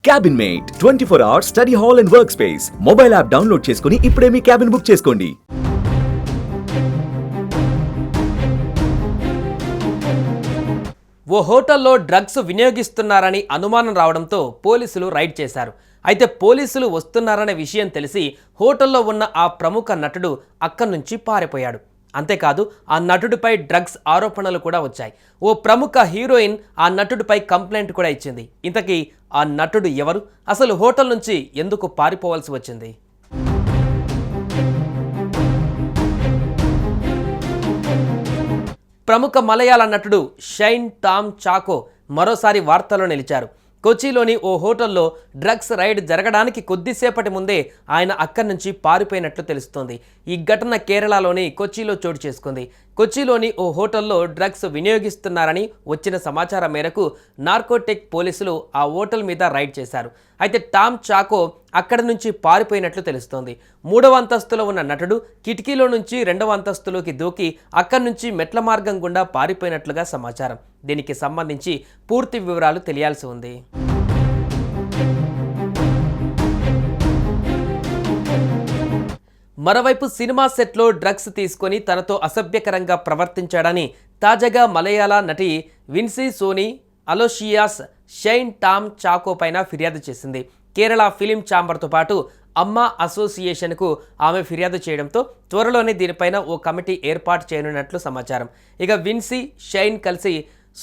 Cabin mate 24 hours study hall and work space mobile app download చేసుకుని ఇప్పుడే మీ cabin book చేసుకోండి. ఓ హోటల్లో drugs వినియోగిస్తున్నారని అనుమానం రావడంతో పోలీసులు రైడ్ చేశారు. అయితే పోలీసులు వస్తున్నారనే విషయం తెలిసి హోటల్లో ఉన్న ఆ ప్రముఖ నటుడు అక్కడి నుంచి పారిపోయాడు. అంతేకాదు ఆ నటుడిపై డ్రగ్స్ ఆరోపణలు కూడా వచ్చాయి. ఓ ప్రముఖ హీరోయిన్ ఆ నటుడిపై కంప్లైంట్ కూడా ఇచ్చింది. ఇంతకీ ఆ నటుడు ఎవరు? అసలు హోటల్ నుంచి ఎందుకు పారిపోవాల్సి వచ్చింది? ప్రముఖ మలయాళ నటుడు షైన్ టామ్ చాకో మరోసారి వార్తల్లో నిలిచారు. కొచ్చిలోని ఓ హోటల్లో డ్రగ్స్ రైడ్ జరగడానికి కొద్దిసేపటి ముందే ఆయన అక్కడి నుంచి పారిపోయినట్లు తెలుస్తోంది. ఈ ఘటన కేరళలోని కొచ్చిలో చోటు చేసుకుంది. కొచ్చిలోని ఓ హోటల్లో డ్రగ్స్ వినియోగిస్తున్నారని వచ్చిన సమాచారం మేరకు నార్కోటిక్ పోలీసులు ఆ హోటల్ మీద రైడ్ చేశారు. అయితే టామ్ చాకో అక్కడి నుంచి పారిపోయినట్లు తెలుస్తోంది. 3వ అంతస్తులో ఉన్న నటుడు కిటికీలో నుంచి 2వ అంతస్తులోకి దూకి అక్కడి నుంచి మెట్ల మార్గం గుండా పారిపోయినట్లుగా సమాచారం. దీనికి సంబంధించి పూర్తి వివరాలు తెలియాల్సి ఉంది. మరోవైపు సినిమా సెట్లో డ్రగ్స్ తీసుకొని తనతో అసభ్యకరంగా ప్రవర్తించాడని తాజాగా మలయాళ నటి విన్సీ సోనీ అలోషియాస్ షైన్ టామ్ చాకో పైన ఫిర్యాదు చేసింది. కేరళ ఫిలిం ఛాంబర్తో పాటు అమ్మా అసోసియేషన్కు ఆమె ఫిర్యాదు చేయడంతో త్వరలోనే దీనిపైన ఓ కమిటీ ఏర్పాటు చేయనున్నట్లు సమాచారం. ఇక విన్సీ షైన్ కలిసి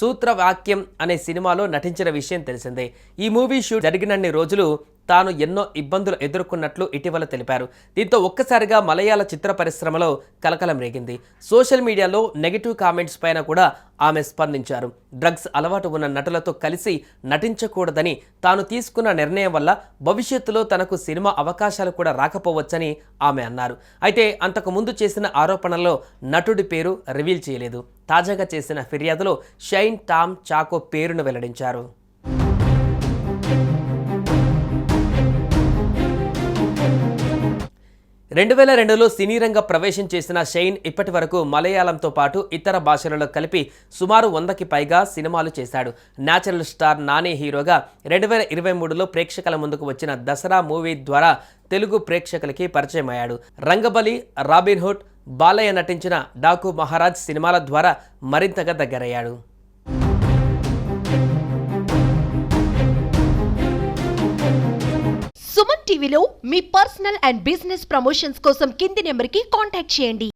సూత్రవాక్యం అనే సినిమాలో నటించిన విషయం తెలిసిందే. ఈ మూవీ షూట్ జరిగినన్ని రోజులు తాను ఎన్నో ఇబ్బందులు ఎదుర్కొన్నట్లు ఇటీవల తెలిపారు. దీంతో ఒక్కసారిగా మలయాళ చిత్ర పరిశ్రమలో కలకలం రేగింది. సోషల్ మీడియాలో నెగిటివ్ కామెంట్స్ పైన కూడా ఆమె స్పందించారు. డ్రగ్స్ అలవాటు ఉన్న నటులతో కలిసి నటించకూడదని, తాను తీసుకున్న నిర్ణయం వల్ల భవిష్యత్తులో తనకు సినిమా అవకాశాలు కూడా రాకపోవచ్చని ఆమె అన్నారు. అయితే అంతకు ముందు చేసిన ఆరోపణల్లో నటుడి పేరు రివీల్ చేయలేదు. తాజాగా చేసిన ఫిర్యాదులో షైన్ టామ్ చాకో పేరును వెల్లడించారు. 2002లో సినీ రంగ ప్రవేశం చేసిన షైన్ ఇప్పటి వరకు మలయాళంతో పాటు ఇతర భాషలలో కలిపి సుమారు 100కి పైగా సినిమాలు చేశాడు. న్యాచురల్ స్టార్ నాని హీరోగా 2023లో ప్రేక్షకుల ముందుకు వచ్చిన దసరా మూవీ ద్వారా తెలుగు ప్రేక్షకులకి పరిచయం అయ్యాడు. రంగబలి, రాబిన్హుడ్, బాలయ్య నటించిన డాకు మహారాజ్ సినిమాల ద్వారా మరింతగా దగ్గరయ్యాడు. సుమన్ టీవీలో మీ పర్సనల్ అండ్ బిజినెస్ ప్రమోషన్స్ కోసం కింది నెంబర్కి కాంటాక్ట్ చేయండి.